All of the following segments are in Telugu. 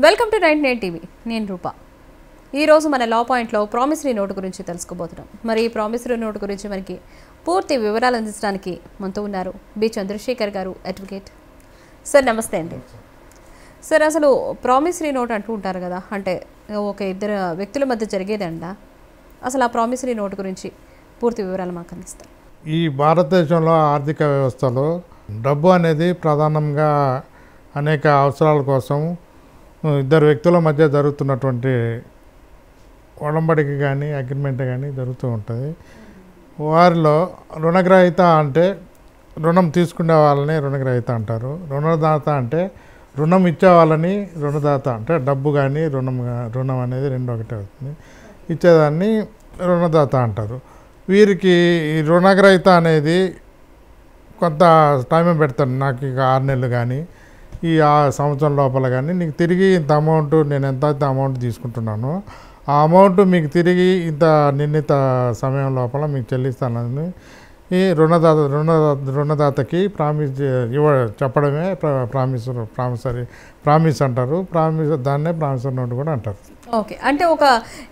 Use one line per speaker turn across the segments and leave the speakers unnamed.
Welcome to 99 TV. నేను రూపా. ఈరోజు మన లా పాయింట్లో ప్రామిసరీ నోటు గురించి తెలుసుకోబోతున్నాం. మరి ఈ ప్రామిసరీ నోటు గురించి మనకి పూర్తి వివరాలు అందించడానికి మనతో ఉన్నారు బి చంద్రశేఖర్ గారు, అడ్వకేట్. సార్ నమస్తే అండి. సార్, అసలు ప్రామిసరీ నోట్ అంటూ ఉంటారు కదా, అంటే ఒక ఇద్దరు వ్యక్తుల మధ్య జరిగేదండ. అసలు ఆ ప్రామిసరీ నోటు గురించి పూర్తి వివరాలు మాకు అందిస్తారు.
ఈ భారతదేశంలో ఆర్థిక వ్యవస్థలో డబ్బు అనేది ప్రధానంగా అనేక అవసరాల కోసం ఇద్దరు వ్యక్తుల మధ్య జరుగుతున్నటువంటి ఒడంబడిక కానీ అగ్రిమెంట్ కానీ జరుగుతూ ఉంటుంది. వారిలో రుణగ్రహీత అంటే రుణం తీసుకునే వాళ్ళని రుణగ్రహీత అంటారు. రుణదాత అంటే రుణం ఇచ్చే వాళ్ళని రుణదాత అంటే డబ్బు కానీ రుణం అనేది రెండు ఒకటే అవుతుంది. ఇచ్చేదాన్ని రుణదాత అంటారు. వీరికి ఈ రుణగ్రహీత అనేది కొంత టైం పెడతాను, నాకు ఇక 6 నెలలు కానీ ఈ సంవత్సరం లోపల కానీ నీకు తిరిగి ఇంత అమౌంట్, నేను ఎంత అమౌంట్ తీసుకుంటున్నానో ఆ అమౌంట్ మీకు తిరిగి ఇంత నిర్ణీత సమయం లోపల మీకు చెల్లిస్తానని ఈ రుణదాతకి చెప్పడమే ప్రామిస్ అంటారు. దాన్నే ప్రామిసరీ నోట్ కూడా అంటారు.
ఓకే, అంటే ఒక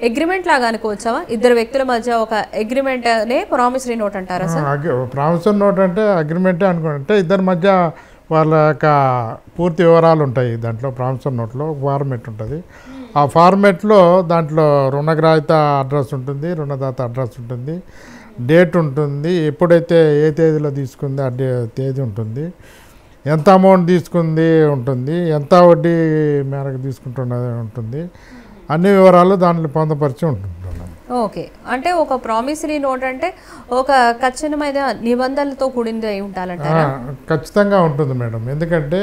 అగ్రిమెంట్ లాగా అనుకోవచ్చా? ఇద్దరు వ్యక్తుల మధ్య ఒక అగ్రిమెంట్ నే ప్రామిసరీ నోట్ అంటారా సార్?
ప్రామిసరీ నోట్ అంటే అగ్రిమెంటే అనుకుంటే ఇద్దరి మధ్య వాళ్ళ యొక్క పూర్తి వివరాలు ఉంటాయి. దాంట్లో ప్రామిసరీ నోట్లో ఫార్మెట్ ఉంటుంది. ఆ ఫార్మెట్లో దాంట్లో రుణగ్రహీత అడ్రస్ ఉంటుంది, రుణదాత అడ్రస్ ఉంటుంది, డేట్ ఉంటుంది, ఎప్పుడైతే ఏ తేదీలో తీసుకుంది ఆ తేదీ ఉంటుంది, ఎంత అమౌంట్ తీసుకుంది ఉంటుంది, ఎంత వడ్డీ మేరకు తీసుకుంటున్నది ఉంటుంది, అన్ని వివరాలు దాంట్లో పొందపరిచి ఉంటుంది.
ఓకే, అంటే ఒక ప్రామిసరీ నోట్ అంటే ఒక ఖచ్చితమైన నిబంధనలతో కూడింది అయి ఉండాలంటారా?
ఖచ్చితంగా ఉంటుంది మేడం. ఎందుకంటే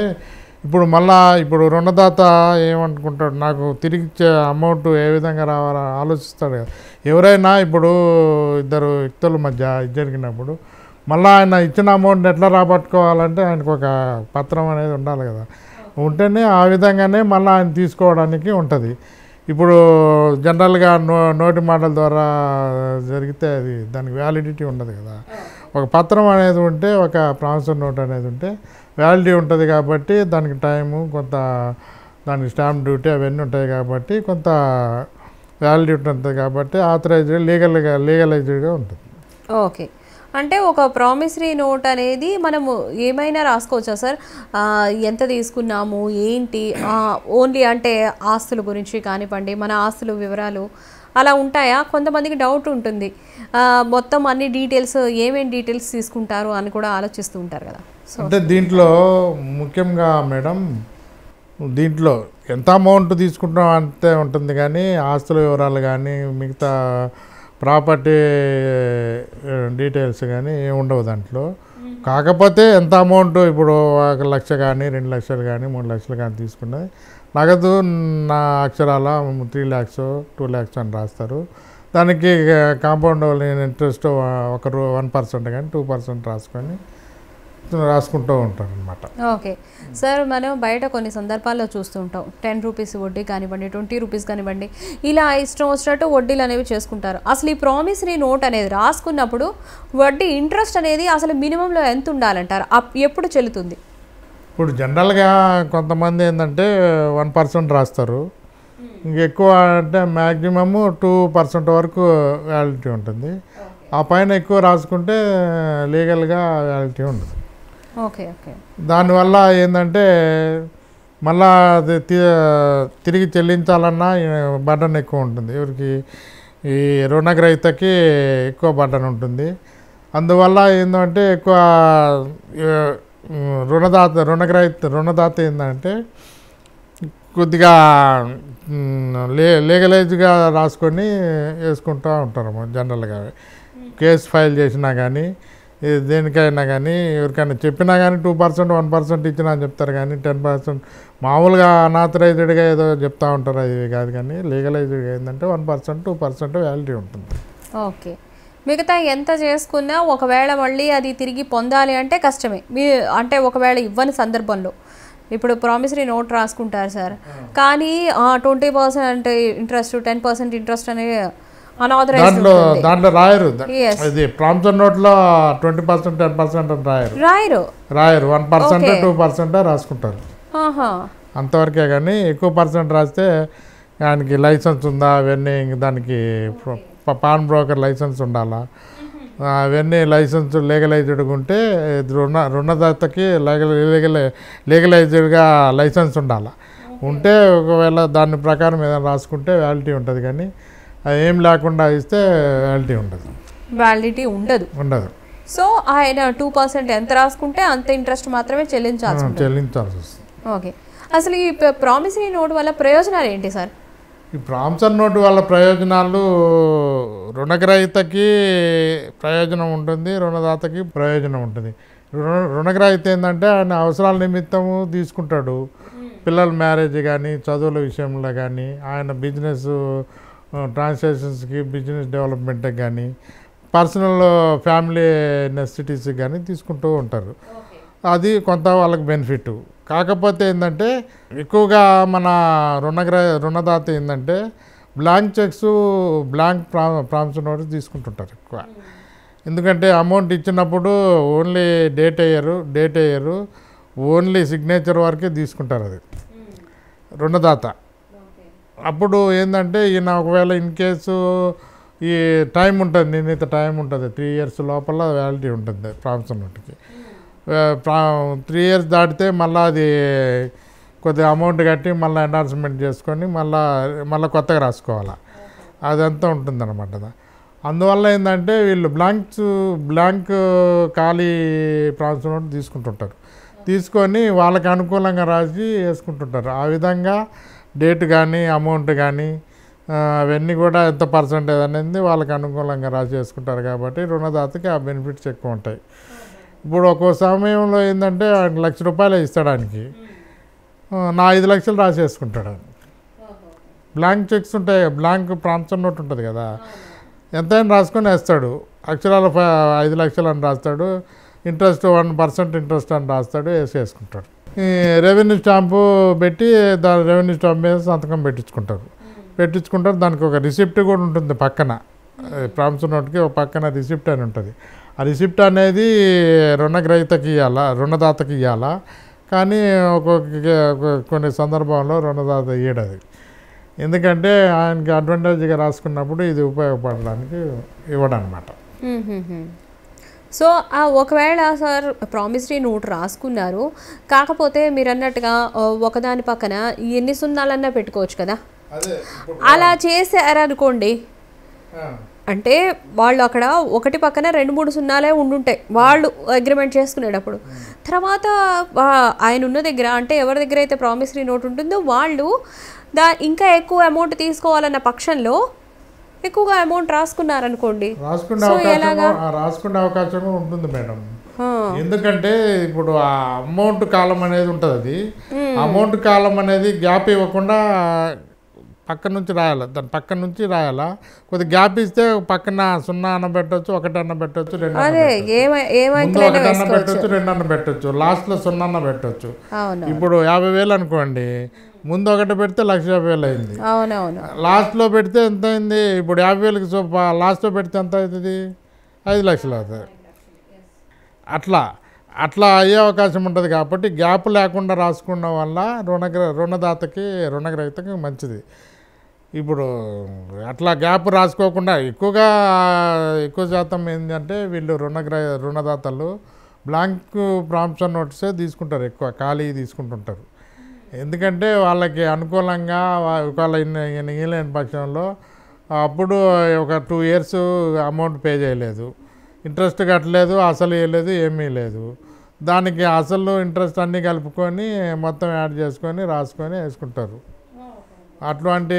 ఇప్పుడు రుణదాత ఏమనుకుంటాడు, నాకు తిరిగి ఇచ్చే అమౌంట్ ఏ విధంగా రావాలో ఆలోచిస్తాడు కదా. ఎవరైనా ఇప్పుడు ఇద్దరు వ్యక్తుల మధ్య జరిగినప్పుడు మళ్ళీ ఆయన ఇచ్చిన అమౌంట్ ఎట్లా రాబట్టుకోవాలంటే ఆయనకు ఒక పత్రం అనేది ఉండాలి కదా. ఉంటేనే ఆ విధంగానే మళ్ళీ ఆయన తీసుకోవడానికి ఉంటుంది. ఇప్పుడు జనరల్గా నోటి మాటల ద్వారా జరిగితే అది దానికి వ్యాలిడిటీ ఉండదు కదా. ఒక పత్రం అనేది ఉంటే, ఒక ప్రామిసరీ నోట్ అనేది ఉంటే వ్యాలిడిటీ ఉంటుంది. కాబట్టి దానికి టైము, కొంత దానికి స్టాంప్ డ్యూటీ అవన్నీ ఉంటాయి. కాబట్టి కొంత వ్యాలిడిటీ ఉంటుంది. కాబట్టి ఆథరైజ్డ్ లీగలైజ్డ్గా ఉంటుంది.
ఓకే, అంటే ఒక ప్రామిసరీ నోట్ అనేది మనము ఏమైనా రాసుకోవచ్చా సార్? ఎంత తీసుకున్నాము ఏంటి, ఓన్లీ అంటే ఆస్తుల గురించి కానివ్వండి, మన ఆస్తుల వివరాలు అలా ఉంటాయా? కొంతమందికి డౌట్ ఉంటుంది, మొత్తం అన్ని డీటెయిల్స్ ఏమేమి డీటెయిల్స్ తీసుకుంటారు అని కూడా ఆలోచిస్తూ ఉంటారు కదా.
అంటే దీంట్లో ముఖ్యంగా మేడం, దీంట్లో ఎంత అమౌంట్ తీసుకుంటాం అంతే ఉంటుంది, కానీ ఆస్తుల వివరాలు కానీ మిగతా ప్రాపర్టీ డీటెయిల్స్ కానీ ఏమి ఉండవు దాంట్లో. కాకపోతే ఎంత అమౌంట్, ఇప్పుడు 1 లక్ష కానీ 2 లక్షలు కానీ 3 లక్షలు కానీ తీసుకున్నది నగదు నా అక్షరాల 3 lakhs 2 lakhs అని రాస్తారు. దానికి కాంపౌండ్ ఇంట్రెస్ట్ 1% కానీ 2% రాసుకుంటూ ఉంటారు అనమాట.
ఓకే సార్, మనం బయట కొన్ని సందర్భాల్లో చూస్తూ ఉంటాం, 10 రూపీస్ వడ్డీ కానివ్వండి, 20 రూపీస్ కానివ్వండి, ఇలా ఇష్టం వచ్చినట్టు వడ్డీలు అనేవి చేసుకుంటారు. అసలు ఈ ప్రామిసరీ నోట్ అనేది రాసుకున్నప్పుడు వడ్డీ ఇంట్రెస్ట్ అనేది అసలు మినిమంలో ఎంత ఉండాలంటారు? ఎప్పుడు చెల్లుతుంది?
ఇప్పుడు జనరల్గా కొంతమంది ఏంటంటే 1% రాస్తారు. ఇంకెక్కువ అంటే మ్యాక్సిమము 2% వరకు వ్యాలిడిటీ ఉంటుంది. ఆ పైన ఎక్కువ రాసుకుంటే లీగల్గా వ్యాలిడిటీ ఉండదు.
ఓకే ఓకే,
దానివల్ల ఏంటంటే మళ్ళా అది తిరిగి చెల్లించాలన్నా బర్డన్ ఎక్కువ ఉంటుంది. ఎవరికి, ఈ రుణగ్రహీతకి ఎక్కువ బర్డన్ ఉంటుంది. అందువల్ల ఏంటంటే ఎక్కువ రుణదాత ఏంటంటే కొద్దిగా లీగలైజ్గా రాసుకొని వేసుకుంటూ ఉంటారు. జనరల్గా కేసు ఫైల్ చేసినా కానీ దేనికైనా కానీ ఎవరికైనా చెప్పినా కానీ 2% 1% ఇచ్చినా అని చెప్తారు. కానీ 10% మామూలుగా అనాథరైజ్డ్గా ఏదో చెప్తూ ఉంటారు. అది కాదు, కానీ లీగలైజ్డ్గా ఏంటంటే 1% 2% వ్యాలిడిటీ ఉంటుంది.
ఓకే, మిగతా ఎంత చేసుకున్నా ఒకవేళ మళ్ళీ అది తిరిగి పొందాలి అంటే కష్టమే. అంటే ఒకవేళ ఇవ్వని సందర్భంలో ఇప్పుడు ప్రామిసరీ నోట్ రాసుకుంటారు సార్, కానీ 20% ఇంట్రెస్ట్ 10% ఇంట్రెస్ట్ అనేది
దాంట్లో రాయరు. ఇది ప్రామిసరీ నోట్లో 20% 10% అని రాయరు. 1% 2% రాసుకుంటారు. అంతవరకే. కానీ ఎక్కువ పర్సెంట్ రాస్తే దానికి లైసెన్స్ ఉందా అవన్నీ, దానికి పాన్ బ్రోకర్ లైసెన్స్ ఉండాలా, అవన్నీ లైసెన్స్ లీగలైజ్డ్గా ఉంటే రుణదాతకి లీగలైజ్డ్గా లైసెన్స్ ఉండాలి. ఉంటే ఒకవేళ దాని ప్రకారం ఏదైనా రాసుకుంటే వ్యాలిటీ ఉంటుంది. కానీ అది ఏం లేకుండా ఇస్తే
వ్యాలిడిటీ ఉండదు. సో ఆయన 2% ఎంత రాసుకుంటే అంత ఇంట్రెస్ట్ మాత్రమే చెల్లించాల్సి
వస్తుంది.
ఓకే, అసలు ఈ ప్రామిసరీ నోట్ వల్ల ప్రయోజనాలు ఏంటి సార్?
ఈ ప్రామిసరీ నోటు వల్ల ప్రయోజనాలు రుణగ్రహీతకి ప్రయోజనం ఉంటుంది, రుణదాతకి ప్రయోజనం ఉంటుంది. రుణగ్రహీత ఏంటంటే ఆయన అవసరాల నిమిత్తము తీసుకుంటాడు. పిల్లల మ్యారేజ్ కానీ, చదువుల విషయంలో కానీ, ఆయన బిజినెస్ ట్రాన్సాక్షన్స్కి, బిజినెస్ డెవలప్మెంట్కి కానీ, పర్సనల్ ఫ్యామిలీ నెసెసిటీస్కి కానీ తీసుకుంటూ ఉంటారు. అది కొంత వాళ్ళకి బెనిఫిట్. కాకపోతే ఏంటంటే ఎక్కువగా మన రుణదాత ఏంటంటే blank cheques, blank promissory notes తీసుకుంటుంటారు ఎక్కువ. ఎందుకంటే అమౌంట్ ఇచ్చినప్పుడు ఓన్లీ డేట్ అయ్యారు ఓన్లీ సిగ్నేచర్ వరకే తీసుకుంటారు అది రుణదాత. అప్పుడు ఏంటంటే ఈయన ఒకవేళ ఇన్ కేసు ఈ టైం ఉంటుంది, నిర్ణీత టైం ఉంటుంది, 3 years లోపల వ్యాలిటీ ఉంటుంది ప్రామిసరీ నోట్కి. 3 years దాటితే మళ్ళీ అది కొద్దిగా అమౌంట్ కట్టి మళ్ళీ ఎండార్స్మెంట్ చేసుకొని మళ్ళీ కొత్తగా రాసుకోవాలి. అదంతా ఉంటుందన్నమాట. అందువల్ల ఏంటంటే వీళ్ళు బ్లాంక్ ఖాళీ ప్రామిసరీ నోట్ తీసుకుంటుంటారు. తీసుకొని వాళ్ళకి అనుకూలంగా రాసి వేసుకుంటుంటారు. ఆ విధంగా డేట్ కానీ, అమౌంట్ కానీ అవన్నీ కూడా ఎంత పర్సెంటేజ్ అనేది వాళ్ళకి అనుకూలంగా రాసి వేసుకుంటారు. కాబట్టి రుణదాతకి ఆ బెనిఫిట్స్ ఎక్కువ ఉంటాయి. ఇప్పుడు ఒక్కో సమయంలో ఏంటంటే ₹1,00,000 ఇస్తాడానికి 5 లక్షలు రాసి వేసుకుంటాడు. బ్లాంక్ చెక్స్ ఉంటాయి, బ్లాంక్ ప్రామిసరీ నోట్ ఉంటుంది కదా, ఎంతైనా రాసుకొని వేస్తాడు. అక్షరాలు 5 లక్షలు అని రాస్తాడు, ఇంట్రెస్ట్ 1% ఇంట్రెస్ట్ అని రాస్తాడు, వేసుకుంటాడు. ఈ రెవెన్యూ స్టాంపు పెట్టి రెవెన్యూ స్టాంప్ మీద సంతకం పెట్టించుకుంటారు. దానికి ఒక రిసిప్ట్ కూడా ఉంటుంది పక్కన. ప్రామిసరీ నోట్కి ఒక పక్కన రిసిప్ట్ అని ఉంటుంది. ఆ రిసిప్ట్ అనేది రుణగ్రహీతకి ఇవ్వాలా, రుణదాతకి ఇవ్వాలా. కానీ కొన్ని సందర్భంలో రుణదాత ఇయ్యడు అది. ఎందుకంటే ఆయనకి అడ్వాంటేజ్గా రాసుకున్నప్పుడు ఇది ఉపయోగపడడానికి ఇవ్వడం అన్నమాట.
సో ఒకవేళ సార్ ప్రామిసరీ నోట్ రాసుకున్నారు, కాకపోతే మీరు అన్నట్టుగా ఒకదాని పక్కన ఎన్ని సున్నాలన్నా పెట్టుకోవచ్చు కదా, అలా చేశారనుకోండి, అంటే వాళ్ళు అక్కడ ఒకటి పక్కన 2-3 సున్నాలే ఉండుంటాయి వాళ్ళు అగ్రిమెంట్ చేసుకునేటప్పుడు. తర్వాత ఆయన ఉన్న దగ్గర, అంటే ఎవరి దగ్గర అయితే ప్రామిసరీ నోట్ ఉంటుందో వాళ్ళు ఇంకా ఎక్కువ అమౌంట్ తీసుకోవాలన్న పక్షంలో ఎక్కువగా అమౌంట్ రాసుకున్నారనుకోండి,
రాసుకునే అవకాశం ఉంటుంది మేడం. ఎందుకంటే ఇప్పుడు ఆ అమౌంట్ కాలం అనేది ఉంటుంది. అది అమౌంట్ కాలం అనేది గ్యాప్ ఇవ్వకుండా పక్క నుంచి రాయాలి, దాని పక్క నుంచి రాయాలా. కొద్దిగా గ్యాప్ ఇస్తే పక్కన 0 అన్న పెట్టచ్చు, 1 అన్న పెట్టచ్చు, 2 అన్న పెట్టచ్చు, 2 అన్న పెట్టచ్చు, లాస్ట్లో 0 అన్న పెట్టచ్చు. ఇప్పుడు 50,000 అనుకోండి, ముందు 1 పెడితే 1,50,000 అయింది. లాస్ట్లో పెడితే ఎంత అయింది? ఇప్పుడు 50,000కి లాస్ట్లో పెడితే ఎంత అవుతుంది? 5 లక్షలు అవుతుంది. అట్లా అయ్యే అవకాశం ఉంటుంది. కాబట్టి గ్యాప్ లేకుండా రాసుకోవడం వల్ల రుణదాతకి, రుణగ్రహీతకి మంచిది. ఇప్పుడు అట్లా గ్యాప్ రాసుకోకుండా ఎక్కువ శాతం ఏంటంటే వీళ్ళు రుణదాతలు బ్లాంక్ ప్రామిసరీ నోట్సే తీసుకుంటారు, ఎక్కువ ఖాళీ తీసుకుంటుంటారు. ఎందుకంటే వాళ్ళకి అనుకూలంగా ఒకవేళ మిగిలిన పక్షంలో అప్పుడు ఒక 2 years అమౌంట్ పే చేయలేదు, ఇంట్రెస్ట్ కట్టలేదు, అసలు వేయలేదు, ఏమీ లేదు. దానికి అసలు ఇంట్రెస్ట్ అన్నీ కలుపుకొని మొత్తం యాడ్ చేసుకొని రాసుకొని వేసుకుంటారు. అటువంటి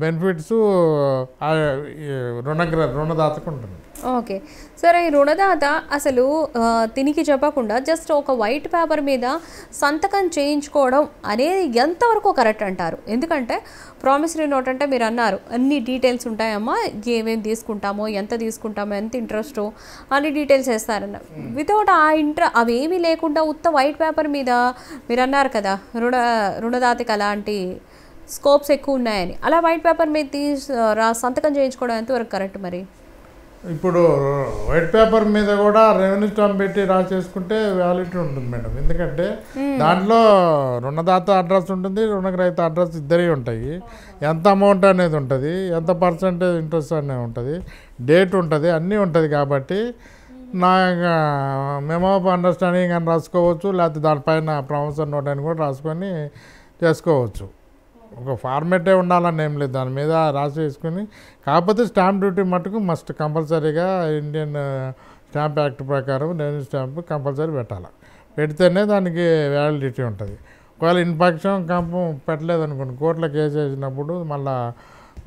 బెనిఫిట్స్ రుణదాతకు ఉంటుంది.
ఓకే, సరే, ఈ రుణదాత అసలు తినికి చెప్పకుండా జస్ట్ ఒక వైట్ పేపర్ మీద సంతకం చేయించుకోవడం అనేది ఎంతవరకు కరెక్ట్ అంటారు? ఎందుకంటే ప్రామిసరీ నోట్ అంటే మీరు అన్నారు అన్ని డీటెయిల్స్ ఉంటాయమ్మా, ఏమేమి తీసుకుంటామో, ఎంత తీసుకుంటామో, ఎంత ఇంట్రెస్టో అన్ని డీటెయిల్స్ వేస్తారన్న. వితౌట్ అవేమీ లేకుండా ఉత్త వైట్ పేపర్ మీద మీరు అన్నారు కదా రుణదాతకి అలాంటి స్కోప్స్ ఎక్కువ ఉన్నాయని, అలా వైట్ పేపర్ మీద సంతకం చేయించుకోవడం ఎంతవరకు కరెక్ట్? మరి
ఇప్పుడు వైట్ పేపర్ మీద కూడా రెవెన్యూ స్టాంప్ పెట్టి రాసేసుకుంటే వ్యాలిడిటీ ఉంటుంది మేడం. ఎందుకంటే దాంట్లో రుణదాత అడ్రస్ ఉంటుంది, రుణగ్రహీత అడ్రస్ ఇద్దరి ఉంటాయి. ఎంత అమౌంట్ అనేది ఉంటుంది, ఎంత పర్సెంటేజ్ ఇంట్రెస్ట్ అనేది ఉంటుంది, డేట్ ఉంటుంది, అన్నీ ఉంటుంది. కాబట్టి నా మెమో ఆఫ్ అండర్స్టాండింగ్ అని రాసుకోవచ్చు, లేకపోతే దానిపైన ప్రామిసరీ నోట్ అని కూడా రాసుకొని చేసుకోవచ్చు. ఒక ఫార్మేటే ఉండాలని ఏం లేదు, దాని మీద రాసి వేసుకుని. కాకపోతే స్టాంప్ డ్యూటీ మటుకు మస్ట్ కంపల్సరీగా ఇండియన్ స్టాంప్ యాక్ట్ ప్రకారం రెవెన్యూ స్టాంప్ కంపల్సరీ పెట్టాలి. పెడితేనే దానికి వ్యాలిడిటీ ఉంటుంది. ఒకవేళ ఇన్ఫాక్షన్ కంపు పెట్టలేదనుకోండి, కోర్టులో కేసు వేసినప్పుడు మళ్ళీ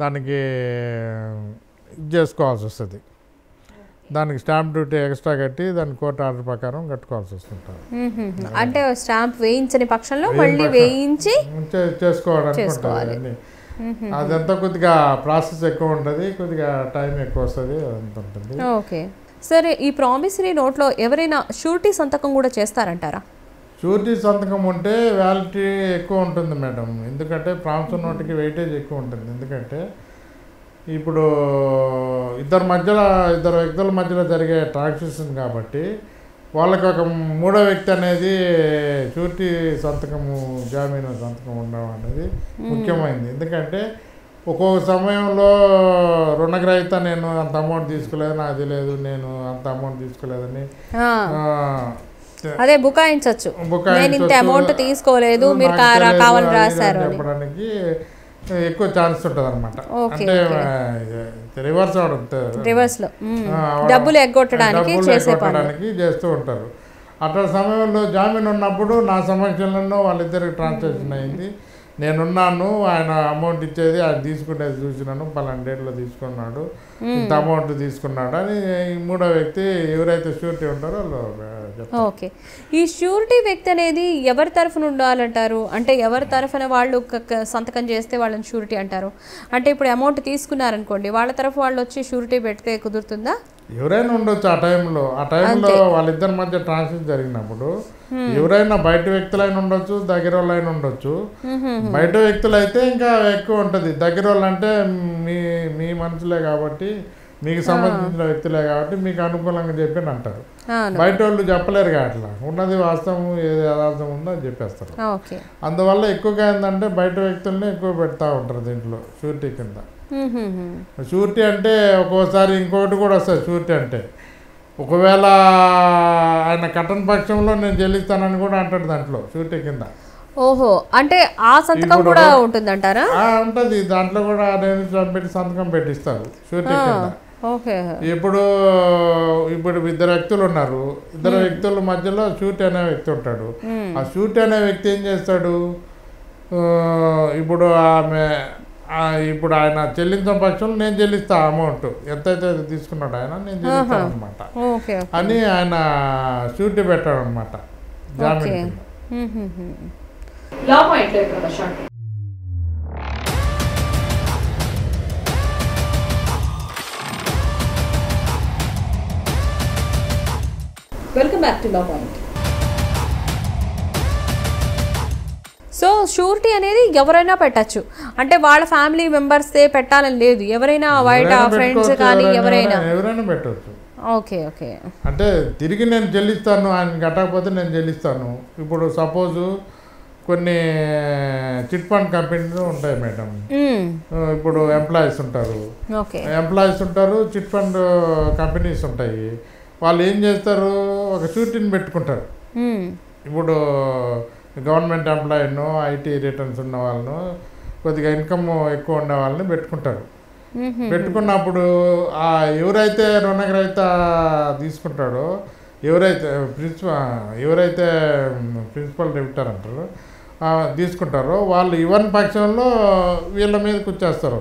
దానికి ఇది చేసుకోవాల్సి వస్తుంది. దానికి స్టాంప్ డ్యూటీ ఎక్స్ట్రా కట్టి దాని కోర్టు ఆర్డర్ ప్రకారం కట్టుకోవాల్సి వస్తుంటుంది.
అంటే స్టాంప్ వేయించని పక్షంలో మళ్ళీ వేయించి
చేసుకోవడానికి ఉంటుంది అన్ని. అదంతా కొద్దిగా ప్రాసెస్ ఎక్కువ ఉంటుంది, కొద్దిగా టైం ఎక్కువ వస్తుంది, అదంతా ఉంటుంది.
ఓకే. సరే, ఈ ప్రామిసరీ నోట్లో ఎవరైనా షూరిటీ సంతకం కూడా చేస్తారంటారా?
షూరిటీ సంతకం ఉంటే వ్యాలిడిటీ ఎక్కువ ఉంటుంది మేడం. ఎందుకంటే ప్రామిసరీ నోట్కి వెయిటేజ్ ఎక్కువ ఉంటుంది. ఎందుకంటే ఇప్పుడు ఇద్దరు వ్యక్తుల మధ్యలో జరిగే ట్రాన్సాక్షన్ కాబట్టి వాళ్ళకి ఒక మూడో వ్యక్తి అనేది షూరిటీ సంతకము, జామీను సంతకం ఉండడం అనేది ముఖ్యమైనది. ఎందుకంటే ఒక్కొక్క సమయంలో రుణగ్రహీత నేను అంత అమౌంట్ తీసుకోలేదు, నాది లేదు, నేను అంత అమౌంట్ తీసుకోలేదని
అదే బుకాయించవచ్చు, నేను ఇంత అమౌంట్ తీసుకోలేదు, మీరు కావాలని రాశారు
చెప్పడానికి ఎక్కువ ఛాన్స్ ఉంటుంది అనమాట. అంటే రివర్స్లో
డబ్బులు ఎగ్గొట్టడానికి
చేస్తూ ఉంటారు. అట్లా సమయంలో జామీన్ ఉన్నప్పుడు నా సమక్షంలో వాళ్ళిద్దరికి ట్రాన్సాక్షన్ అయింది, నేనున్నాను, ఆయన అమౌంట్ ఇచ్చేది ఆయన తీసుకునేది చూసినాను, పలానా డేట్లో తీసుకున్నాడు, ఇంత అమౌంట్ తీసుకున్నాడు అని మూడో వ్యక్తి ఎవరైతే షూరిటీ ఉంటారో వాళ్ళు.
ఓకే. ఈ షూరిటీ వ్యక్తి అనేది ఎవరి తరఫున ఉండాలంటారు? అంటే ఎవరి తరఫున వాళ్ళు సంతకం చేస్తే వాళ్ళని షూరిటీ అంటారు? అంటే ఇప్పుడు అమౌంట్ తీసుకున్నారనుకోండి, వాళ్ళ తరఫు వాళ్ళు వచ్చి షూరిటీ పెడితే కుదురుతుందా?
ఎవరైనా ఉండొచ్చు. ఆ టైంలో వాళ్ళిద్దరి మధ్య ట్రాన్సాక్షన్ జరిగినప్పుడు ఎవరైనా బయట వ్యక్తులైనా ఉండొచ్చు, దగ్గర వాళ్ళైనా ఉండొచ్చు. బయట వ్యక్తులు అయితే ఇంకా ఎక్కువ ఉంటుంది. దగ్గర వాళ్ళు అంటే మీ మనుషులే కాబట్టి, మీకు సంబంధించిన వ్యక్తులే కాబట్టి మీకు అనుకూలంగా చెప్పి అంటారు. బయట వాళ్ళు చెప్పలేరు అట్లా, ఉన్నది వాస్తవం ఏది యథార్థం ఉందో అని చెప్పేస్తారు. అందువల్ల ఎక్కువగా ఏంటంటే బయట వ్యక్తుల్ని ఎక్కువ పెడతా ఉంటారు దీంట్లో షూరిటీ కింద. షూరిటీ అంటే ఒక్కోసారి ఇంకోటి కూడా వస్తుంది. షూరిటీ అంటే ఒకవేళ ఆయన కట్టని పక్షంలో నేను చెల్లిస్తానని కూడా అంటాడు దాంట్లో షూరిటీ కింద.
ఓహో, అంటే ఆ సంతకం కూడా ఉంటుందంటారా?
ఉంటుంది, దాంట్లో కూడా పెట్టి సంతకం పెట్టిస్తారు షూరిటీ కింద. ఇప్పుడు ఇద్దరు వ్యక్తులు ఉన్నారు, ఇద్దరు వ్యక్తుల మధ్యలో షూరిటీ అనే వ్యక్తి ఉంటాడు. ఆ షూరిటీ అనే వ్యక్తి ఏం చేస్తాడు, ఇప్పుడు ఆయన చెల్లించిన పక్షంలో నేను చెల్లిస్తా అమౌంట్ ఎంతైతే తీసుకున్నాడు ఆయన, నేను చెల్లిస్తాను అనమాట అని ఆయన షూరిటీ పెట్టాడు అనమాట జామీన్.
Welcome back to law point. So surety అనేది ఎవరైనా పెట్టచ్చు, అంటే వాళ్ళ ఫ్యామిలీ మెంబర్సే పెట్టాలని లేదు, ఎవరైనా బయట ఫ్రెండ్స్ కానీ ఎవరైనా
పెట్టవచ్చు.
Okay okay.
అంటే తిరిగి నేను చెల్లిస్తాను, ఆయన కట్టకపోతే నేను చెల్లిస్తాను. ఇప్పుడు సపోజు కొన్ని చిట్ ఫండ్ కంపెనీలు ఉంటాయి మేడం. ఇప్పుడు ఎంప్లాయీస్ ఉంటారు, చిట్ ఫండ్ కంపెనీస్ ఉంటాయి. వాళ్ళు ఏం చేస్తారు, ఒక షూరిటీని పెట్టుకుంటారు. ఇప్పుడు గవర్నమెంట్ ఎంప్లాయీను, ఐటీ రిటర్న్స్ ఉన్న వాళ్ళను, కొద్దిగా ఇన్కమ్ ఎక్కువ ఉండే వాళ్ళని పెట్టుకుంటారు. పెట్టుకున్నప్పుడు ఎవరైతే రుణగ్రహీత తీసుకుంటాడో, ఎవరైతే ప్రిన్సిపల్ డెబిటర్ అంటారో తీసుకుంటారో, వాళ్ళు ఇవ్వని పక్షంలో వీళ్ళ మీదకి వచ్చేస్తారు.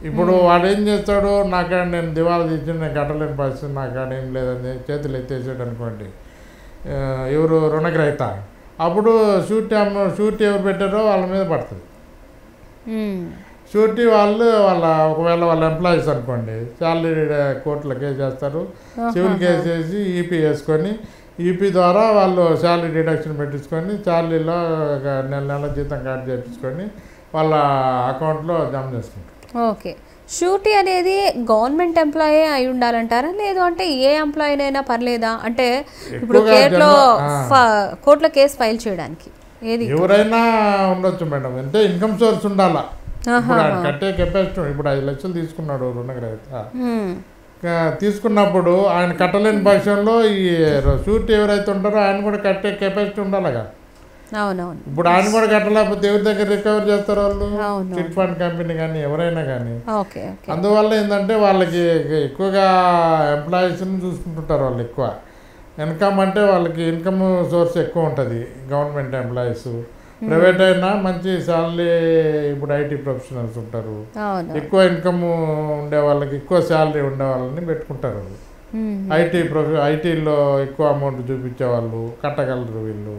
ఇప్పుడు వాడు ఏం చేస్తాడు, నాకాడ నేను దివాళా తీసి నేను కట్టలేని పరిస్థితి, నాకాడ ఏం లేదని చేతులు ఎత్తేసాడు అనుకోండి ఎవరు రుణగ్రహీత, అప్పుడు షూరిటీ ఎవరు పెట్టారో వాళ్ళ మీద పడుతుంది. షూరిటీ ఒకవేళ వాళ్ళ ఎంప్లాయీస్ అనుకోండి, శాలరీ కోర్టులో కేసు చేస్తారు, సివిల్ కేసు చేసి ఈపీ వేసుకొని, ఈపీ ద్వారా వాళ్ళు శాలరీ డిడక్షన్ పెట్టించుకొని శాలరీలో నెల జీతం కార్డు చేయించుకొని వాళ్ళ అకౌంట్లో జమ చేసుకుంటారు.
ఓకే. షూరిటీ అనేది గవర్నమెంట్ ఎంప్లాయీ అయి ఉండాలంటారా, లేదు అంటే ఏ ఎంప్లాయీ అయినా పర్లేదా? అంటే ఇప్పుడు కోర్టులో కేసు ఫైల్ చేయడానికి ఏది
ఎవరైనా ఉండొచ్చు మేడం, అంటే ఇన్కమ్ సోర్స్ ఉండాలా. ఇప్పుడు ఆయన కట్టే కెపాసిటీ, ఇప్పుడు 5 లక్షలు తీసుకున్నాడు రుణగ్రహీత, తీసుకున్నప్పుడు ఆయన కట్టలేని పక్షంలో ఈ షూరిటీ ఎవరైతే ఉంటారో ఆయన కూడా కట్టే కెపాసిటీ ఉండాలిగా.
అవునవును.
ఇప్పుడు ఆయన కూడా కట్టలేకపోతే ఎవరి దగ్గర రికవర్ చేస్తారు వాళ్ళు? చిట్ ఫండ్ కంపెనీ కానీ ఎవరైనా కానీ. అందువల్ల ఏంటంటే వాళ్ళకి ఎక్కువగా ఎంప్లాయీస్ని చూసుకుంటుంటారు వాళ్ళు. ఎక్కువ ఇన్కమ్ అంటే వాళ్ళకి ఇన్కమ్ సోర్స్ ఎక్కువ ఉంటుంది. గవర్నమెంట్ ఎంప్లాయీస్, ప్రైవేట్ అయినా మంచి శాలరీ. ఇప్పుడు ఐటీ ప్రొఫెషనల్స్ ఉంటారు, ఎక్కువ ఇన్కమ్ ఉండే వాళ్ళకి, ఎక్కువ శాలరీ ఉండే వాళ్ళని పెట్టుకుంటారు వాళ్ళు. ఐటీలో ఎక్కువ అమౌంట్ చూపించే వాళ్ళు కట్టగలరు వీళ్ళు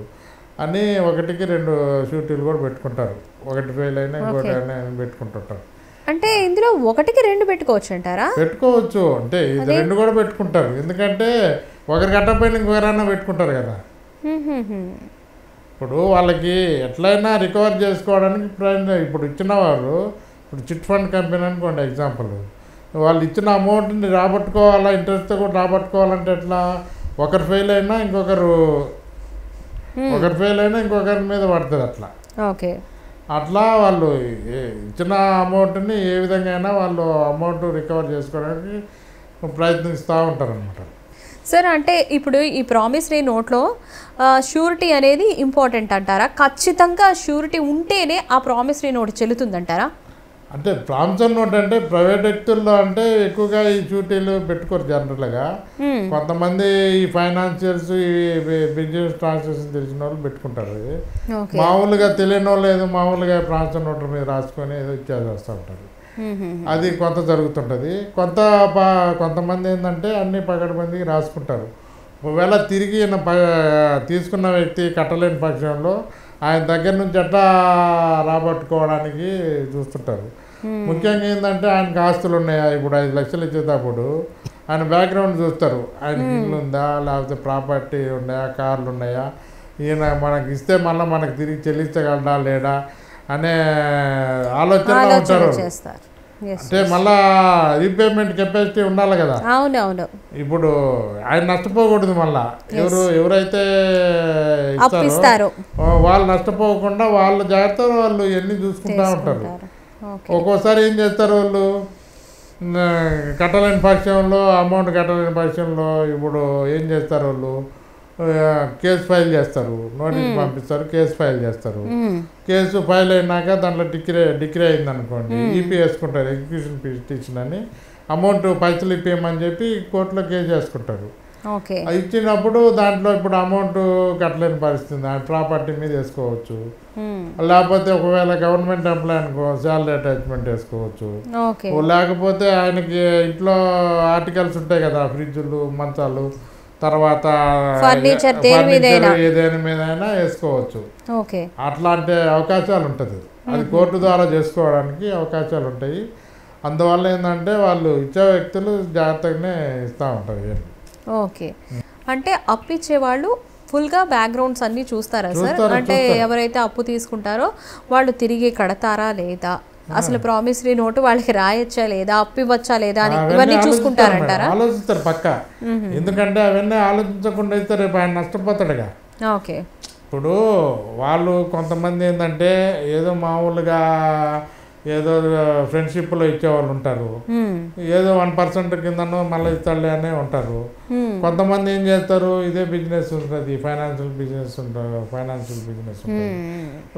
అని 1కి 2 షూరిటీలు కూడా పెట్టుకుంటారు. ఒకటి ఫెయిల్ అయినా ఇంకోటి అయినా పెట్టుకుంటుంటారు.
అంటే ఇందులో 1కి 2 పెట్టుకోవచ్చు అంటారా?
పెట్టుకోవచ్చు, అంటే ఇది 2 కూడా పెట్టుకుంటారు. ఎందుకంటే ఒకరు కట్టకపోయినా ఇంకొకరైనా పెట్టుకుంటారు కదా. ఇప్పుడు వాళ్ళకి ఎట్లయినా రికవర్ చేసుకోవడానికి ఇప్పుడు ఇచ్చిన వారు, ఇప్పుడు చిట్ ఫండ్ కంపెనీ అనుకోండి ఎగ్జాంపుల్, వాళ్ళు ఇచ్చిన అమౌంట్ని రాబట్టుకోవాలా, ఇంట్రెస్ట్తో కూడా రాబట్టుకోవాలంటే ఎట్లా? ఒకరు ఫెయిల్ అయినా ఇంకొకరు ఇంకొకరి మీద పడుతుంది అట్లా.
ఓకే,
అట్లా వాళ్ళు ఇచ్చిన అమౌంట్ని ఏ విధంగా అయినా వాళ్ళు అమౌంట్ రికవర్ చేసుకోవడానికి ప్రయత్నిస్తూ ఉంటారు అనమాట.
సార్, అంటే ఇప్పుడు ఈ ప్రామిసరీ నోట్లో షూరిటీ అనేది ఇంపార్టెంట్ అంటారా? ఖచ్చితంగా షూరిటీ ఉంటేనే ఆ ప్రామిసరీ నోట్ చెల్లుతుందంటారా?
అంటే ప్రామిసరీ నోట్ అంటే ప్రైవేట్ వ్యక్తుల్లో అంటే ఎక్కువగా ఈ షూరిటీలు పెట్టుకోరు జనరల్గా. కొంతమంది ఈ ఫైనాన్షియల్స్, ఈ బిజినెస్ ట్రాన్సాక్షన్ తెలిసిన వాళ్ళు పెట్టుకుంటారు. మామూలుగా తెలియని వాళ్ళు ఏదో మామూలుగా ప్రామిసరీ నోట్ల మీద రాసుకొని ఏదో ఇచ్చేస్తూ ఉంటారు. అది కొంత జరుగుతుంటుంది. కొంతమంది ఏంటంటే అన్ని పకడ్బందీకి రాసుకుంటారు. ఒకవేళ తిరిగి తీసుకున్న వ్యక్తి కట్టలేని పక్షంలో ఆయన దగ్గర నుంచి ఎట్లా రాబట్టుకోవడానికి చూస్తుంటారు. ముఖ్యంగా ఏంటంటే ఆయనకు ఆస్తులు ఉన్నాయా, ఇప్పుడు 5 లక్షలు ఇచ్చేటప్పుడు ఆయన బ్యాక్గ్రౌండ్ చూస్తారు. ఆయనకి ఇల్లు ఉందా, లేకపోతే ప్రాపర్టీ ఉన్నాయా, కార్లు ఉన్నాయా, ఈయన మనకి ఇస్తే మళ్ళీ మనకు తిరిగి చెల్లించగలడా లేడా అనే ఆలోచనలో ఉంటారు. అంటే మళ్ళా రీపేమెంట్ కెపాసిటీ ఉండాలి కదా.
అవునవును.
ఇప్పుడు ఆయన నష్టపోకూడదు. మళ్ళా ఎవరైతే ఇస్తారో వాళ్ళు నష్టపోకుండా వాళ్ళ జాగ్రత్తలు వాళ్ళు ఎన్ని చూసుకుంటూ ఉంటారు. ఒక్కోసారి ఏం చేస్తారు వాళ్ళు, కట్టలేని పక్షంలో, అమౌంట్ కట్టలేని పక్షంలో ఇప్పుడు ఏం చేస్తారు వాళ్ళు, కేసు ఫైల్ చేస్తారు, నోటీస్ పంపిస్తారు, కేసు ఫైల్ చేస్తారు. కేసు ఫైల్ అయినాక దాంట్లో డిక్రీ అయింది అనుకోండి, ఈపీ వేసుకుంటారు, ఎగ్జిక్యూషన్ పిటిషన్ అని. అమౌంట్ పైసలు ఇప్పేయమని చెప్పి కోర్టులో కేసు వేసుకుంటారు. ఇచ్చినప్పుడు దాంట్లో ఇప్పుడు అమౌంట్ కట్టలేని పరిస్థితి, ప్రాపర్టీ మీద వేసుకోవచ్చు. లేకపోతే ఒకవేళ గవర్నమెంట్ ఎంప్లాయ్ అనుకో శాలరీ అటాచ్మెంట్ వేసుకోవచ్చు. లేకపోతే ఆయనకి ఇంట్లో ఆర్టికల్స్ ఉంటాయి కదా, ఫ్రిడ్జ్లు, మంచాలు, తర్వాత ఏదైనా మీదైనా వేసుకోవచ్చు. అట్లాంటి అవకాశాలు ఉంటుంది. అది కోర్టు ద్వారా చేసుకోవడానికి అవకాశాలు ఉంటాయి. అందువల్ల ఏంటంటే వాళ్ళు ఇచ్చే వ్యక్తులు జాగ్రత్తగానే ఇస్తూ ఉంటారు.
ఓకే, అంటే అప్పు ఇచ్చేవాళ్ళు ఫుల్గా బ్యాక్గ్రౌండ్స్ అన్నీ చూస్తారా సార్? అంటే ఎవరైతే అప్పు తీసుకుంటారో వాళ్ళు తిరిగి కడతారా లేదా, అసలు ప్రామిసరీ నోటు వాళ్ళకి రాయొచ్చా లేదా, అప్పు ఇవ్వచ్చా లేదా అని ఇవన్నీ చూసుకుంటారంటారా?
ఆలోచిస్తారు పక్క. ఎందుకంటే అవన్నీ ఆలోచించకుండా ఇస్తే రేపు ఆయన నష్టపోతాడుగా.
ఓకే,
ఇప్పుడు వాళ్ళు కొంతమంది ఏంటంటే ఏదో మామూలుగా ఏదో ఫ్రెండ్షిప్లో ఇచ్చేవాళ్ళు ఉంటారు, ఏదో 1% కిందనో మళ్ళీ ఇస్తాడులే అనే ఉంటారు. కొంతమంది ఏం చేస్తారు, ఇదే బిజినెస్ ఉంటుంది, ఫైనాన్షియల్ బిజినెస్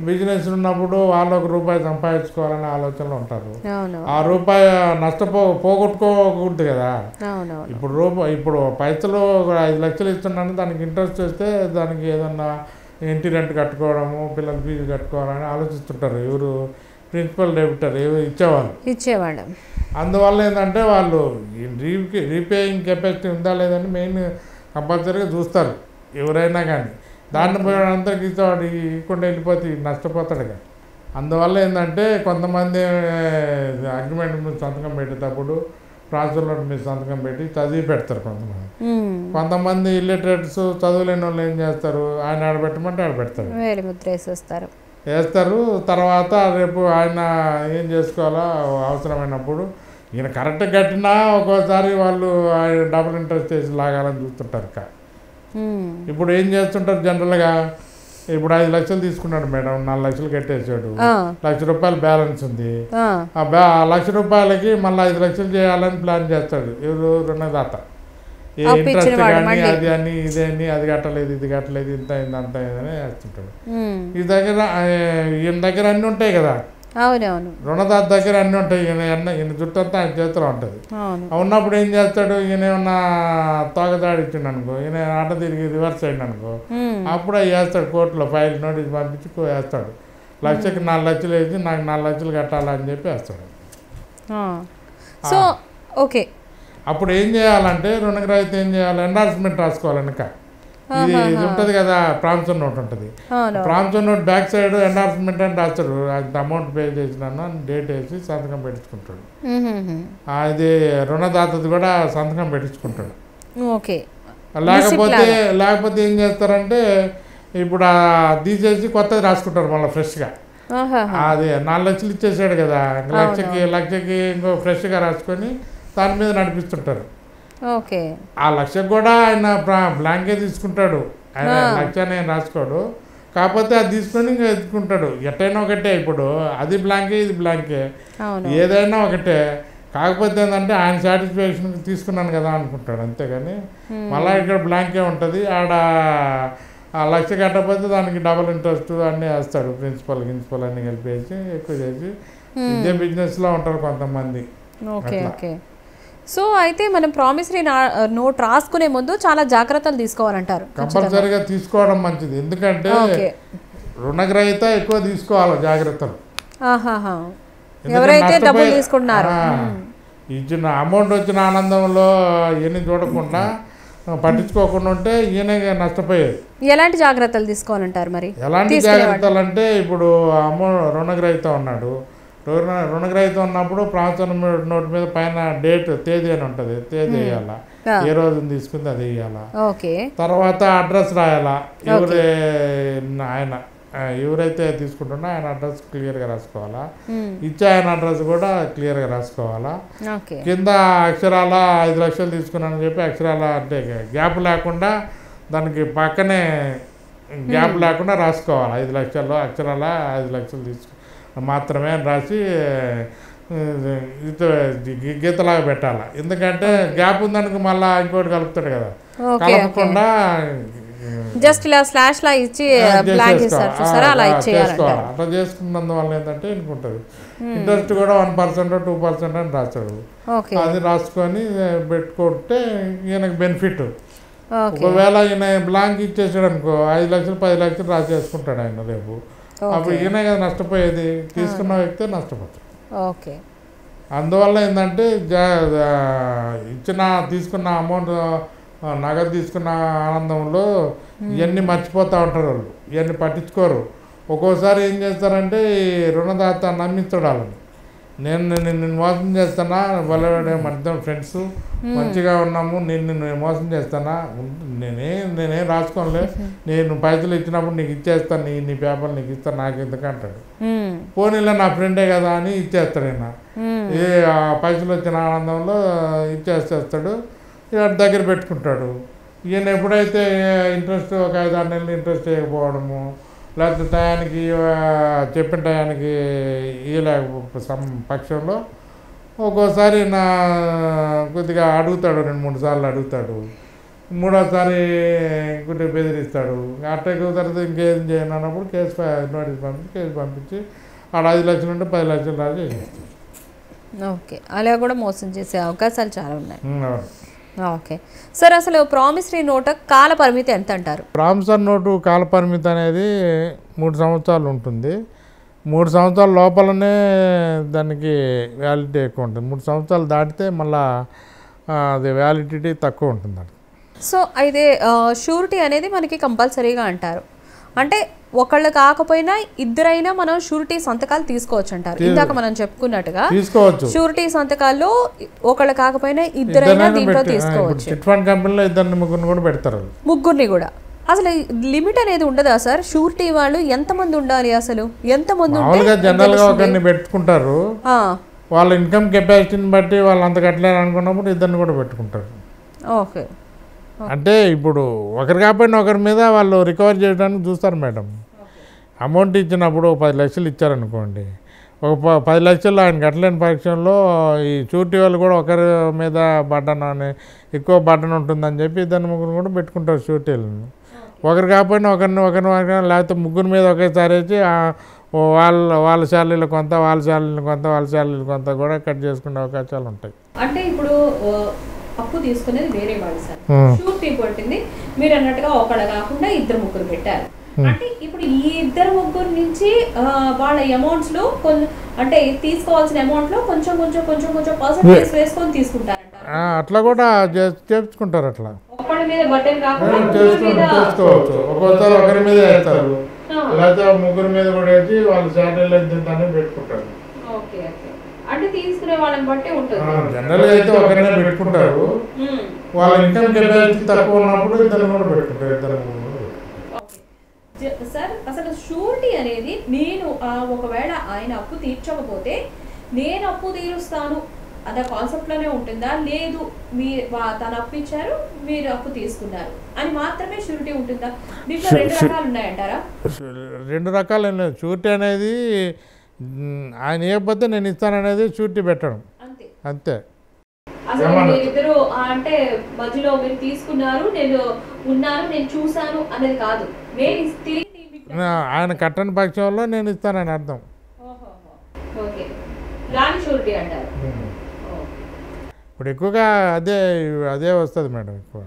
బిజినెస్ ఉన్నప్పుడు వాళ్ళు ₹1 సంపాదించుకోవాలనే ఆలోచనలో ఉంటారు. ఆ రూపాయి పోగొట్టుకోకూడదు కదా. ఇప్పుడు పైసలు 5 లక్షలు ఇస్తున్నాను, దానికి ఇంట్రెస్ట్ వస్తే దానికి ఏదన్నా ఇంటి రెంట్ కట్టుకోవడము, పిల్లల ఫీజు కట్టుకోవాలని ఆలోచిస్తుంటారు. ఎవరు ప్రిన్సిపల్ డెబిటర్ ఇచ్చేవాళ్ళు. అందువల్ల ఏంటంటే వాళ్ళు రీపేయింగ్ కెపాసిటీ ఉందా లేదని మెయిన్ కంపల్సరీగా చూస్తారు ఎవరైనా కానీ. దాన్ని పోయినంతకి ఇచ్చేవాడు ఇవ్వకుండా వెళ్ళిపోతే నష్టపోతాడు కదా. అందువల్ల ఏంటంటే కొంతమంది అగ్రిమెంట్ మీద సంతకం పెట్టేటప్పుడు ప్రాసెస్లో మీద సంతకం పెట్టి చదివి పెడతారు. కొంతమంది ఇల్లిటరేట్స్, చదువులేని వాళ్ళు ఏం చేస్తారు, ఆయన ఆడబెట్టమంటే ఆడబెడతారు, వేస్తారు. తర్వాత రేపు ఆయన ఏం చేసుకోవాలో అవసరమైనప్పుడు ఈయన కరెక్ట్ కట్టినా ఒక్కోసారి వాళ్ళు డబుల్ ఇంట్రెస్ట్ చేసి లాగాలని చూస్తుంటారు ఇప్పుడు ఏం చేస్తుంటారు జనరల్గా, ఇప్పుడు 5 లక్షలు తీసుకున్నాడు మేడం, 4 లక్షలు కట్టేసాడు, ₹1,00,000 బ్యాలెన్స్ ఉంది. ఆ ₹1,00,000కి మళ్ళీ 5 లక్షలు చేయాలని ప్లాన్ చేస్తాడు ఎవరు రుణదాత. ఇంట్రెస్ట్ కానీ అది అని ఇదే అని అది కట్టలేదు ఇది కట్టలేదు ఇంత అయింది అంత అయిందని వేస్తుంటాడు. ఈయన దగ్గర అన్నీ ఉంటాయి కదా,
అవునవును,
రుణదాత దగ్గర అన్నీ ఉంటాయి. ఈయన జుట్టు అంతా ఆయన చేతిలో ఉంటుంది. ఉన్నప్పుడు ఏం చేస్తాడు, ఈయన ఏమన్నా తోకదాడి ఇచ్చిండు అనుకో, ఈయన ఆట తిరిగి రివర్స్ అయింది అనుకో, అప్పుడు అవి వేస్తాడు కోర్టులో ఫైల్ నోటీస్ పంపించి వేస్తాడు. 1,00,000కి 4 లక్షలు వేసి నాకు 4 లక్షలు కట్టాలని చెప్పి వేస్తాడు.
సో ఓకే,
అప్పుడు ఏం చేయాలంటే రుణగ్రహీత ఏం చేయాలి, ఎండార్స్మెంట్ రాసుకోవాలి వెనక. ఇది ఉంటుంది కదా, ప్రామిసరీ నోట్ ఉంటుంది. Promissory note back side endorsement అని రాస్తాడు, అంత అమౌంట్ పే చేసినాను అని డేట్ వేసి సంతకం పెట్టించుకుంటాడు. అది రుణదాతది కూడా సంతకం పెట్టించుకుంటాడు. లేకపోతే ఏం చేస్తారంటే ఇప్పుడు తీసేసి కొత్తది రాసుకుంటారు మళ్ళీ ఫ్రెష్గా. అది 4 లక్షలు ఇచ్చేసాడు కదా, లక్షకి ఇంకో ఫ్రెష్గా రాసుకొని దాని మీద నడిపిస్తుంటారు. ఆ 1,00,000 కూడా ఆయన బ్లాంకే తీసుకుంటాడు, ఆయన 1,00,000 ఆయన రాసుకోడు. కాకపోతే అది తీసుకొని ఇంకా ఎత్తుకుంటాడు. ఎట్టయినా ఒకటే, ఇప్పుడు అది బ్లాంకే ఇది బ్లాంకే, ఏదైనా ఒకటే. కాకపోతే ఏంటంటే ఆయన సాటిస్ఫాక్షన్ తీసుకున్నాను కదా అనుకుంటాడు, అంతేగాని మళ్ళీ ఇక్కడ బ్లాంకే ఉంటుంది. ఆడ ఆ 1,00,000 కట్టకపోతే దానికి డబుల్ ఇంట్రెస్ట్ అన్నీ వేస్తాడు, ప్రిన్సిపల్ అన్నీ కలిపేసి ఎక్కువ చేసి. ఇదే బిజినెస్లో ఉంటారు కొంతమంది.
సో అయితే మనం ప్రామిసరీ నోట్ రాసుకునే ముందు చాలా జాగ్రత్తలు తీసుకోవాలంటారు.
కంపల్సరీగా తీసుకోవడం మంచిది, ఎందుకంటే రుణగ్రహీత ఎక్కువ తీసుకోవాలి జాగ్రత్తలు.
ఎవరైతే డబ్బులు తీసుకుంటున్నారో
ఇచ్చిన అమౌంట్ వచ్చిన ఆనందంలో ఇవన్నీ చూడకుండా పట్టించుకోకుండా ఉంటే ఈయన నష్టపోయేది.
ఎలాంటి జాగ్రత్తలు తీసుకోవాలంటారు మరి?
ఎలాంటి జాగ్రత్తలు అంటే, ఇప్పుడు రుణగ్రహీత ఉన్నాడు, రుణగ్రహీత ఉన్నప్పుడు ప్రామిసరీ నోట్ మీద పైన డేట్ తేదీ అని ఉంటుంది, తేదీ వేయాలా, ఏ రోజు తీసుకుంది అది వేయాలా. తర్వాత అడ్రస్ రాయాలా, ఎవరైతే తీసుకుంటున్నా ఆయన అడ్రస్ క్లియర్గా రాసుకోవాలా, ఇచ్చే ఆయన అడ్రస్ కూడా క్లియర్గా రాసుకోవాలా. కింద అక్షరాల 5 లక్షలు తీసుకున్నానని చెప్పి అక్షరాల అంటే గ్యాప్ లేకుండా దానికి పక్కనే గ్యాప్ లేకుండా రాసుకోవాలి. 5 లక్షల్లో అక్షరాల 5 లక్షలు తీసుకు మాత్రమే రాసి గీతలాగా పెట్టాలి. ఎందుకంటే గ్యాప్ ఉందనుకో మళ్ళీ ఇంకోటి కలుపుతాడు కదా, కలపకుండా
జస్ట్ ఇలా స్లాష్ లా ఇచ్చి
చేసుకోవాలి. అట్లా చేసుకున్నందువల్ల ఏంటంటే ఇంకుంటుంది ఇంట్రెస్ట్ కూడా 1% 2% అని రాస్తాడు. అది రాసుకొని పెట్టుకుంటే ఈయనకు బెనిఫిట్. ఒకవేళ ఈయన బ్లాంక్ ఇచ్చేసాడు అనుకో, 5 లక్షలు 10 లక్షలు రాసేసుకుంటాడు ఆయన రేపు. అప్పుడు ఈయన కదా నష్టపోయేది, తీసుకున్న వ్యక్తే నష్టపోతాడు. అందువల్ల ఏంటంటే తీసుకున్న అమౌంట్ నగదు తీసుకున్న ఆనందంలో ఇవన్నీ మర్చిపోతూ ఉంటారు వాళ్ళు, ఇవన్నీ పట్టించుకోరు. ఒక్కోసారి ఏం చేస్తారంటే రుణదాత నమ్మిస్తాడు వాళ్ళని, నేను మోసం చేస్తానా, వాళ్ళ మధ్య ఫ్రెండ్స్ మంచిగా ఉన్నాము, నేను మోసం చేస్తానా, నేనేం రాసుకోలే, నేను పైసలు ఇచ్చినప్పుడు నీకు ఇచ్చేస్తాను, నీ పేపర్ నీకు ఇస్తాను, నాకు ఎందుకంటాడు. పోనీలో నా ఫ్రెండే కదా అని ఇచ్చేస్తాడు. ఈయన పైసలు వచ్చిన ఆనందంలో ఇచ్చేస్తాడు, ఇక దగ్గర పెట్టుకుంటాడు. ఈయన ఎప్పుడైతే ఇంట్రెస్ట్ ఒక 5-6 నెలలు ఇంట్రెస్ట్ చేయకపోవడము, లేకపోతే టయానికి చెప్పిన టయానికి ఇవ్వలేక పక్షంలో ఒక్కోసారి కొద్దిగా అడుగుతాడు, 2-3 సార్లు అడుగుతాడు, 3వసారి ఇంకొంచెం బెదిరిస్తాడు. అట్లా కుదరదు ఇంకేం చేయను అన్నప్పుడు నోటీస్ పంపించి ఆడ 5 లక్షలు ఉంటే 10 లక్షలు రాజు చేసేస్తాడు.
అలా కూడా మోసం చేసే అవకాశాలు చాలా ఉన్నాయి. సార్, అసలు ప్రామిసరీ నోట్ కాల పరిమితి ఎంత అంటారు?
ప్రామిసరీ నోటు కాల పరిమితి అనేది 3 సంవత్సరాలు ఉంటుంది. 3 సంవత్సరాల లోపలనే దానికి వ్యాలిడిటీ ఎక్కువ ఉంటుంది. 3 సంవత్సరాలు దాటితే మళ్ళీ అది వ్యాలిడిటీ తక్కువ ఉంటుంది.
సో అయితే షూరిటీ అనేది మనకి కంపల్సరీగా అంటారు, అంటే ఒకళ్ళు కాకపోయినా ఇద్దరైనా మనం షూరిటీ సంతకాలు తీసుకోవచ్చు అంటారు. ఇందాక మనం చెప్పుకున్నట్టుగా షూరిటీ సంతకాల్లో ఒకళ్ళు కాకపోయినా ఇద్దరైనా దీంట్లో తీసుకోవచ్చు. ముగ్గురిని కూడా. అసలు లిమిట్ అనేది ఉండదా సార్? షూరిటీ వాళ్ళు ఎంతమంది ఉండాలి, అసలు ఎంతమంది
పెట్టుకుంటారు? వాళ్ళ ఇన్కమ్ కెపాసిటీని బట్టి వాళ్ళు అంత కట్టలేరు అనుకున్నప్పుడు ఇద్దరిని కూడా పెట్టుకుంటారు.
ఓకే.
అంటే ఇప్పుడు ఒకరి కాకపోయినా ఒకరి మీద వాళ్ళు రికవర్ చేయడానికి చూస్తారు మేడం. అమౌంట్ ఇచ్చినప్పుడు 10 లక్షలు ఇచ్చారనుకోండి, ఒక 10 లక్షలు ఆయన కట్టలేని పరీక్షల్లో ఈ షూరిటీ వాళ్ళు కూడా ఒకరి మీద బడ్డన్ అని ఎక్కువ బడ్డన్ ఉంటుందని చెప్పి ఇద్దరు ముగ్గురు కూడా పెట్టుకుంటారు షూరిటీలను. ఒకరు కాకపోయినా ఒకరిని లేకపోతే ముగ్గురు మీద ఒకేసారి వేసి వాళ్ళ శాలరీలు కొంత వాళ్ళ శాలరీలు కొంత వాళ్ళ శాలరీలు కొంత కూడా కట్ చేసుకునే అవకాశాలు ఉంటాయి.
అంటే ఇప్పుడు అప్పు తీసుకునేది వేరే వాళ్ళు సార్, షూరిటీ పట్టింది మీరు అన్నట్టుగా ఒకడ కాకుండా ఇద్దరు ముగ్గురు పెట్టారు. అంటే ఇప్పుడు ఈ ఇద్దరు ముగ్గురు నుంచి వాళ్ళ అమౌంట్స్ లో అంటే తీసుకోవాల్సిన అమౌంట్ లో కొంచెం కొంచెం కొంచెం కొంచెం పర్సెంటేజ్ వేసుకొని తీసుకుంటారు.
అట్లా కూడా చేర్చుకుంటారు. అట్లా
ఒకరి మీద బర్డెన్ కాకుండా
చేసుకోవచ్చు. ఒక్కోసారి ఒకరి మీద వేస్తారు, లేకపోతే ముగ్గురు మీద కూడా వేసి వాళ్ళ శాలరీలు ఎంత పెట్టుకుంటారు.
ఓకే. అంటే తీసుకునే వాళ్ళని బట్టి ఉంటుంది.
జనరల్గా అయితే ఒకరినే పెట్టుకుంటారు. వాళ్ళ ఇన్కమ్ కెపాసిటీ తక్కువ ఉన్నప్పుడు ఇద్దరు కూడా పెట్టుకుంటారు. ఇద్దరు
సార్ అసలు షూరిటీ అనేది నేను ఒకవేళ ఆయన అప్పు తీర్చకపోతే నేను అప్పు తీరుస్తాను అదే కాన్సెప్ట్లోనే ఉంటుందా, లేదు తను అప్పు ఇచ్చారు మీరు అప్పు తీసుకున్నారు అని మాత్రమే షూరిటీ ఉంటుందా? దీంట్లో 2 రకాలు ఉన్నాయంటారా?
2 రకాలు ఏం లేదు. షూరిటీ అనేది ఆయన ఇవ్వకపోతే నేను ఇస్తాననేది షూరిటీ పెట్టడం అంతే.
అసలు మీరిద్దరు అంటే మధ్యలో మీరు తీసుకున్నారు, నేను ఉన్నాను, నేను చూసాను అనేది కాదు,
ఆయన కట్టని పక్షంలో నేను ఇస్తానని అర్థం. ఇప్పుడు ఎక్కువగా అదే వస్తుంది మేడం ఎక్కువ.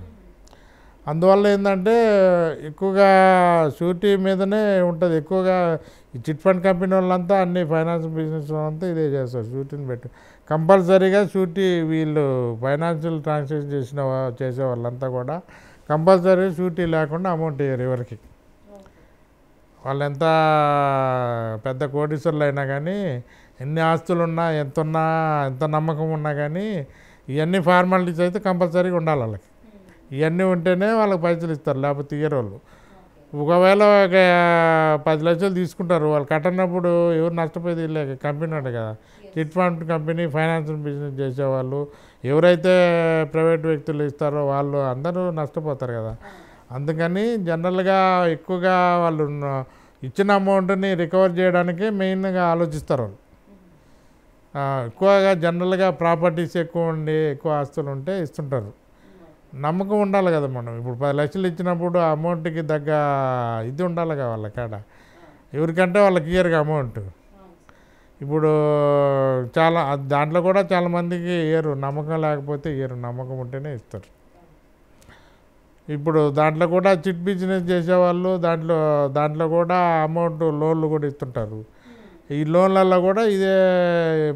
అందువల్ల ఏంటంటే ఎక్కువగా షూరిటీ మీదనే ఉంటుంది. ఎక్కువగా ఈ చిట్ ఫండ్ కంపెనీ వాళ్ళంతా అన్ని ఫైనాన్స్ బిజినెస్ వాళ్ళంతా ఇదే చేస్తారు, షూరిటీని పెట్టి కంపల్సరీగా షూరిటీ. వీళ్ళు ఫైనాన్షియల్ ట్రాన్సాక్షన్ చేసే వాళ్ళంతా కూడా కంపల్సరీ షూరిటీ లేకుండా అమౌంట్ ఇవ్వరు ఎవరికి. వాళ్ళు ఎంత పెద్ద కోటీశ్వర్లు అయినా కానీ, ఎన్ని ఆస్తులున్నా ఎంత నమ్మకం ఉన్నా కానీ ఇవన్నీ ఫార్మాలిటీస్ అయితే కంపల్సరీగా ఉండాలి వాళ్ళకి. ఇవన్నీ ఉంటేనే వాళ్ళకి పైసలు ఇస్తారు, లేకపోతే ఇయ్యరు వాళ్ళు. ఒకవేళ 10 లక్షలు తీసుకుంటారు, వాళ్ళు కట్టనప్పుడు ఎవరు నష్టపోయేది లేక కంపెనీ ఉండే కదా. Chit fund company, financial business చేసేవాళ్ళు, ఎవరైతే ప్రైవేట్ వ్యక్తులు ఇస్తారో వాళ్ళు అందరూ నష్టపోతారు కదా. అందుకని జనరల్గా ఎక్కువగా వాళ్ళు ఇచ్చిన అమౌంట్ని రికవర్ చేయడానికి మెయిన్గా ఆలోచిస్తారు వాళ్ళు. ఎక్కువగా జనరల్గా ప్రాపర్టీస్ ఎక్కువ ఉండి ఎక్కువ ఆస్తులు ఉంటే ఇస్తుంటారు. నమ్మకం ఉండాలి కదా మనం. ఇప్పుడు 10 లక్షలు ఇచ్చినప్పుడు అమౌంట్కి తగ్గ ఇది ఉండాలి కదా వాళ్ళ కాడ. ఎవరికంటే వాళ్ళకి ఇయర్గా అమౌంట్. ఇప్పుడు దాంట్లో కూడా చాలామందికి ఇయ్యరు, నమ్మకం లేకపోతే ఇయ్యరు, నమ్మకం ఉంటేనే ఇస్తారు. ఇప్పుడు దాంట్లో కూడా చిట్ బిజినెస్ చేసేవాళ్ళు దాంట్లో కూడా అమౌంట్ లోన్లు కూడా ఇస్తుంటారు. ఈ లోన్లలో కూడా ఇదే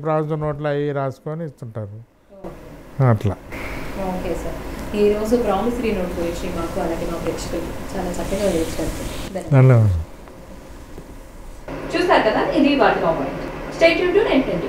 ప్రావిజన్ నోట్లు అవి రాసుకొని ఇస్తుంటారు. అట్లా.
ఓకే సార్, ఈరోజు ప్రామిసరీ నోట్ గురించి మాకు అలాగే మా ప్రేక్షకులు చాలా చక్కగా వివరించారు.
ధన్యవాదాలు.
చూస్తారు కదా, ఇది వాటి కామెంట్. Stay tuned to 920.